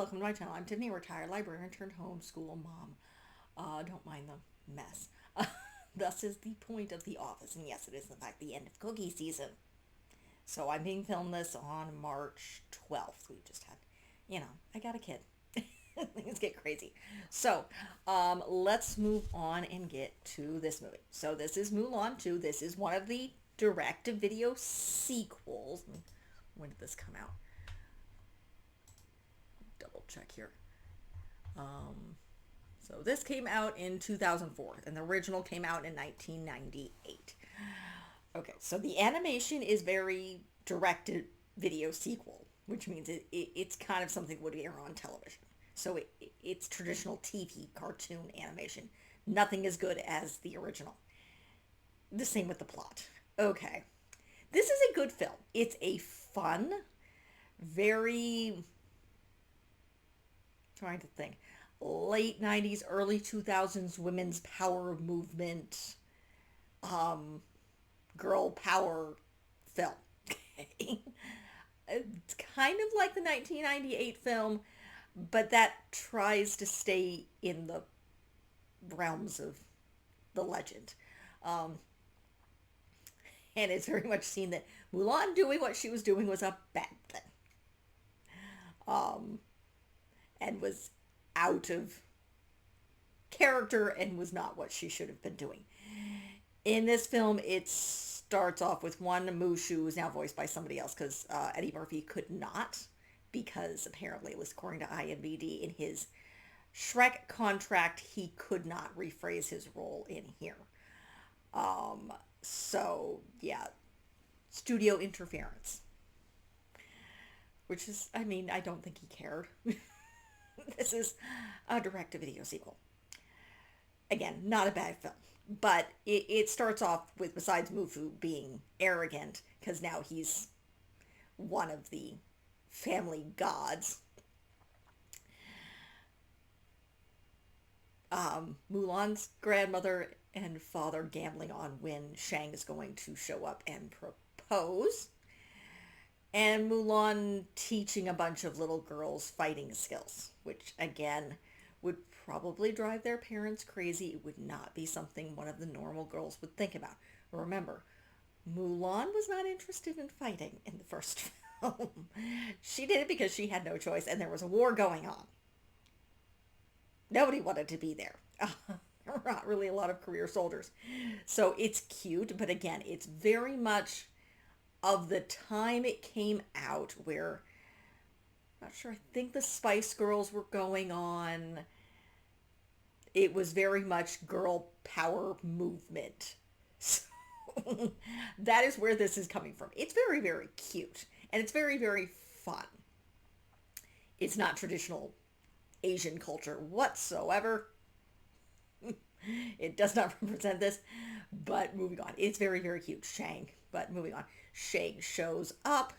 welcome to my channel. I'm Tiffany, retired librarian turned homeschool mom. Don't mind the mess. Thus is the point of The Office, and yes, it is in fact the end of cookie season. So I'm being filmed this on March 12th. We just had, I got a kid. Things get crazy. So, let's move on and get to this movie. So this is Mulan 2. This is one of the direct-to-video sequels. When did this come out? Double check here. So this came out in 2004, and the original came out in 1998. Okay, so the animation is very directed video sequel, which means it's kind of something that would air on television. So it's traditional TV cartoon animation. Nothing as good as the original. The same with the plot. Okay, this is a good film. It's a fun, very, trying to think, late 90s, early 2000s women's power movement, girl power film. It's kind of like the 1998 film, but that tries to stay in the realms of the legend. And it's very much seen that Mulan doing what she was doing was a bad thing. And was out of character and was not what she should have been doing. In this film, it starts off with one Mushu, who is now voiced by somebody else because Eddie Murphy could not, because apparently it was according to IMDb in his Shrek contract, he could not rephrase his role in here. So yeah, studio interference, which is, I don't think he cared. This is a direct-to-video sequel. Again, not a bad film. But it starts off with, besides Mushu being arrogant, because now he's one of the family gods, Mulan's grandmother and father gambling on when Shang is going to show up and propose, and Mulan teaching a bunch of little girls fighting skills, which again would probably drive their parents crazy. It would not be something one of the normal girls would think about. Remember, Mulan was not interested in fighting in the first film. She did it because she had no choice and there was a war going on. Nobody wanted to be there. There were not really a lot of career soldiers. So it's cute, but again, it's very much of the time it came out where, not sure, I think the Spice Girls were going on. It was very much girl power movement. So that is where this is coming from. It's very, very cute. And it's very, very fun. It's not traditional Asian culture whatsoever. It does not represent this. But moving on. It's very, very cute. Shang. But moving on. Shang shows up.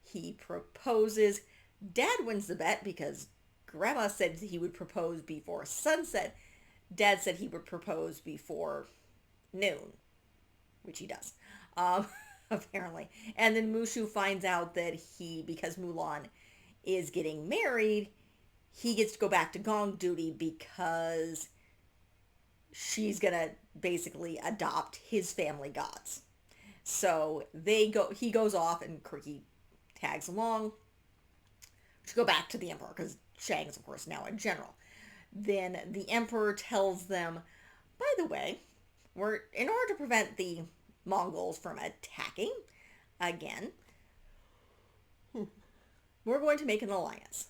He proposes. Dad wins the bet because Grandma said he would propose before sunset. Dad said he would propose before noon, which he does, apparently. And then Mushu finds out that because Mulan is getting married, he gets to go back to gong duty because she's going to basically adopt his family gods. So he goes off and Kirky tags along to go back to the Emperor because Shang is, of course, now a general. Then the Emperor tells them, by the way, in order to prevent the Mongols from attacking again, we're going to make an alliance.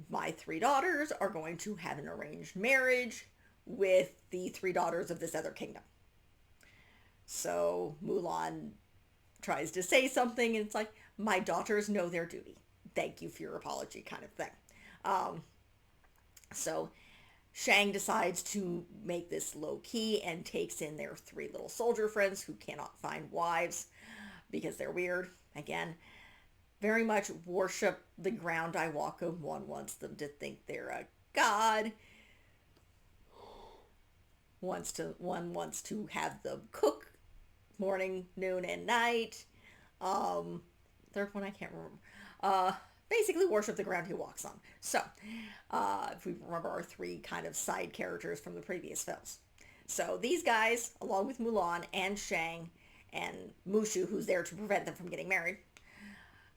My 3 daughters are going to have an arranged marriage with the 3 daughters of this other kingdom. So Mulan tries to say something, and it's like, my daughters know their duty. Thank you for your apology, kind of thing. So Shang decides to make this low-key and takes in their 3 little soldier friends who cannot find wives because they're weird. Again, very much worship the ground I walk on. One wants them to think they're a god. One wants to have them cook morning, noon, and night. Third one I can't remember. basically worship the ground he walks on. So, if we remember our three kind of side characters from the previous films. So these guys, along with Mulan and Shang and Mushu, who's there to prevent them from getting married,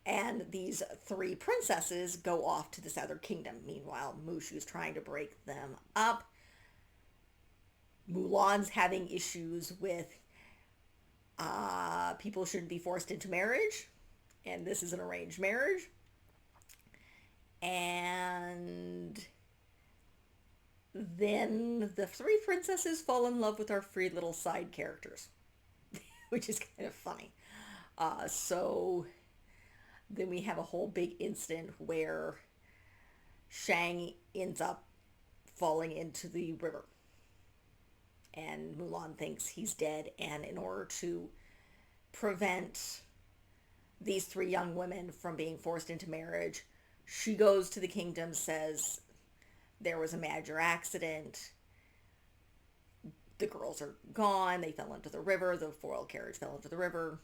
and these three princesses go off to this other kingdom. Meanwhile, Mushu's trying to break them up. Mulan's having issues with people shouldn't be forced into marriage, and this is an arranged marriage. And then the three princesses fall in love with our three little side characters, which is kind of funny. So then we have a whole big incident where Shang ends up falling into the river. And Mulan thinks he's dead, and in order to prevent these three young women from being forced into marriage, she goes to the kingdom, says there was a major accident, the girls are gone, they fell into the river, the royal carriage fell into the river,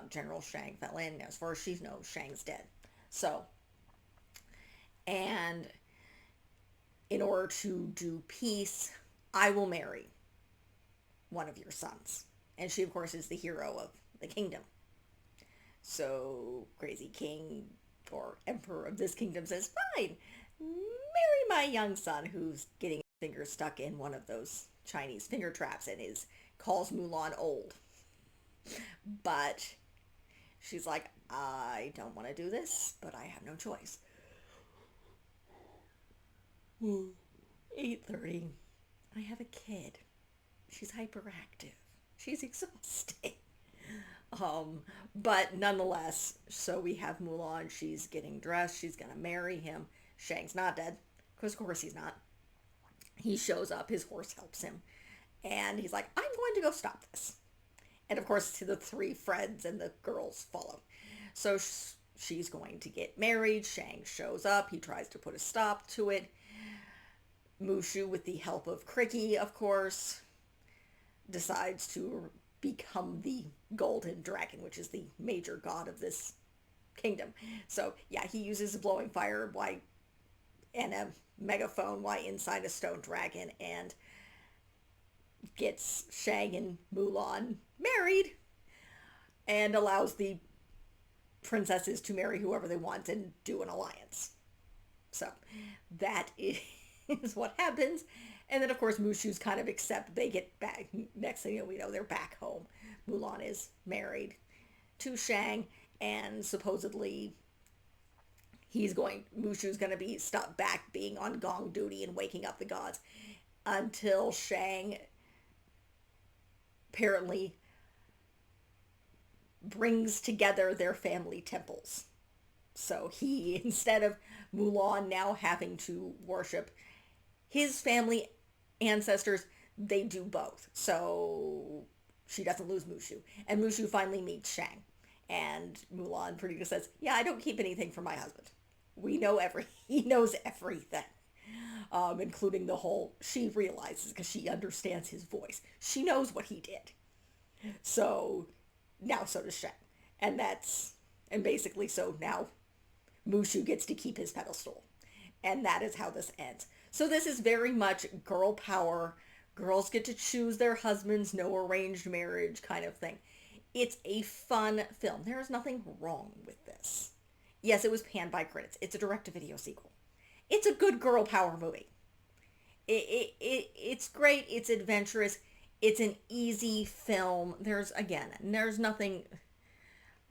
General Shang fell in. As far as she knows, Shang's dead. So, and in order to do peace, I will marry one of your sons. And she, of course, is the hero of the kingdom. So, crazy king or emperor of this kingdom says, fine, marry my young son who's getting his finger stuck in one of those Chinese finger traps and calls Mulan old. But she's like, I don't want to do this, but I have no choice. 8:30. I have a kid. She's hyperactive. She's exhausting. But nonetheless, so we have Mulan. She's getting dressed. She's going to marry him. Shang's not dead. Because, of course, he's not. He shows up. His horse helps him. And he's like, I'm going to go stop this. And, of course, to the three friends and the girls follow. So she's going to get married. Shang shows up. He tries to put a stop to it. Mushu, with the help of Cricky, of course, decides to become the golden dragon, which is the major god of this kingdom. So, yeah, he uses a blowing fire and a megaphone while inside a stone dragon and gets Shang and Mulan married and allows the princesses to marry whoever they want and do an alliance. So, that is what happens. And then, of course, Mushu's kind of they get back. Next thing we know, they're back home. Mulan is married to Shang, and supposedly Mushu's going to be stopped back being on gong duty and waking up the gods until Shang apparently brings together their family temples. So instead of Mulan now having to worship his family ancestors, they do both. So she doesn't lose Mushu. And Mushu finally meets Shang. And Mulan pretty much says, yeah, I don't keep anything from my husband. He knows everything. Including the whole, she realizes because she understands his voice. She knows what he did. So now so does Shen. And basically so now Mushu gets to keep his pedestal. And that is how this ends. So this is very much girl power. Girls get to choose their husbands, no arranged marriage kind of thing. It's a fun film. There is nothing wrong with this. Yes, it was panned by critics. It's a direct-to-video sequel. It's a good girl power movie. It's great. It's adventurous. It's an easy film. There's nothing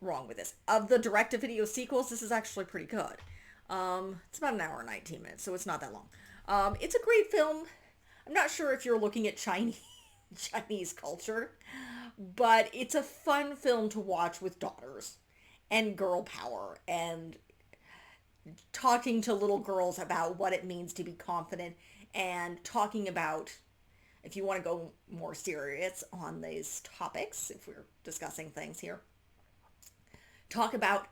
wrong with this. Of the direct-to-video sequels, this is actually pretty good. It's about an hour and 19 minutes, so it's not that long. It's a great film. I'm not sure if you're looking at Chinese culture, but it's a fun film to watch with daughters and girl power and talking to little girls about what it means to be confident and talking about, if you want to go more serious on these topics, if we're discussing things here, talk about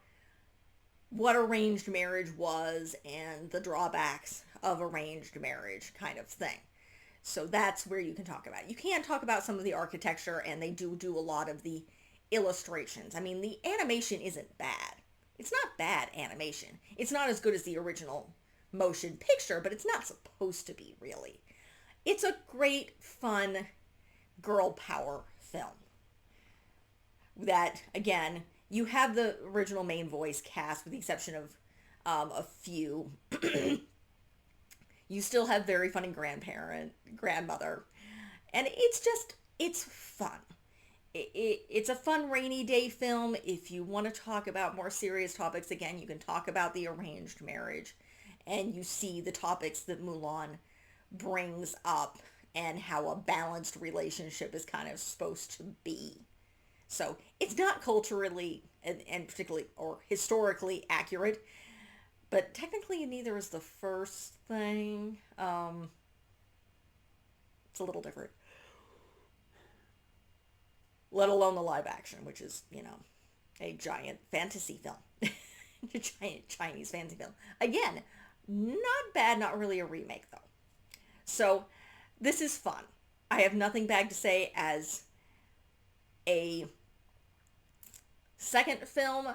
what arranged marriage was and the drawbacks of arranged marriage kind of thing. So that's where you can talk about it. You can talk about some of the architecture, and they do a lot of the illustrations. I mean, the animation isn't bad. It's not bad animation. It's not as good as the original motion picture, but it's not supposed to be, really. It's a great, fun girl power film that, again, you have the original main voice cast with the exception of a few. You still have very funny grandmother, and it's fun. It's a fun rainy day film. If you want to talk about more serious topics, again, you can talk about the arranged marriage, and you see the topics that Mulan brings up and how a balanced relationship is kind of supposed to be. So it's not culturally and particularly or historically accurate, but technically neither is the first thing. It's a little different. Let alone the live action, which is, a giant fantasy film. A giant Chinese fantasy film. Again, not bad, not really a remake though. So this is fun. I have nothing bad to say as a second film,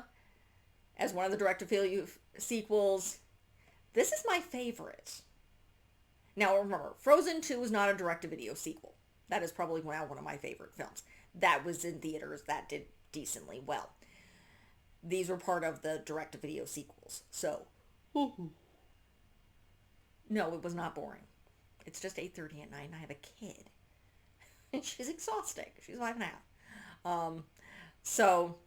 as one of the direct-to-video sequels. This is my favorite. Now remember, Frozen 2 is not a direct-to-video sequel. That is probably one of my favorite films. That was in theaters. That did decently well. These were part of the direct-to-video sequels. So, no, it was not boring. It's just 8:30 at night and I have a kid. And she's exhausting. She's 5.5. So,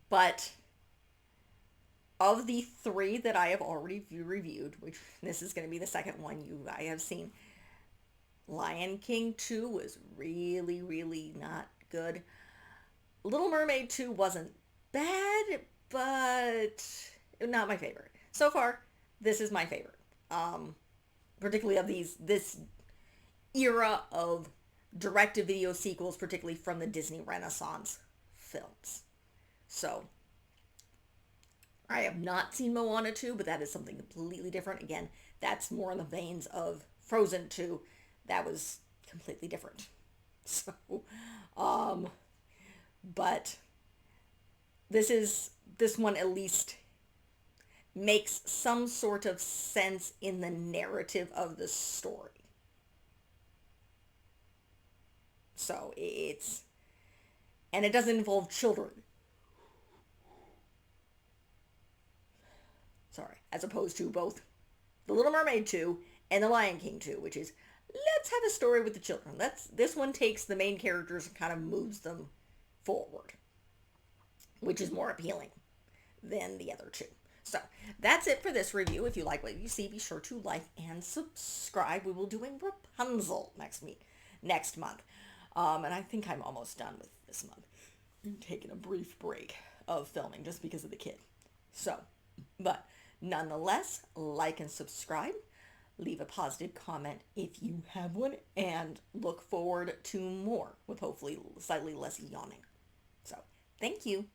but of the 3 that I have already reviewed, which this is going to be the second one I have seen, Lion King 2 was really, really not good. Little Mermaid 2 wasn't bad, but not my favorite. So far, this is my favorite. Particularly of this era of direct-to-video sequels, particularly from the Disney Renaissance films. So, I have not seen Moana 2, but that is something completely different. Again, that's more in the veins of Frozen 2. That was completely different. So, but this one at least makes some sort of sense in the narrative of the story. So and it doesn't involve children. Sorry, as opposed to both The Little Mermaid 2 and The Lion King 2, which is, let's have a story with the children. This one takes the main characters and kind of moves them forward, which is more appealing than the other two. So that's it for this review. If you like what you see, be sure to like and subscribe. We will do doing Rapunzel next month. And I think I'm almost done with this month. I'm taking a brief break of filming just because of the kid. So, but nonetheless, like and subscribe. Leave a positive comment if you have one, and look forward to more with hopefully slightly less yawning. So, thank you.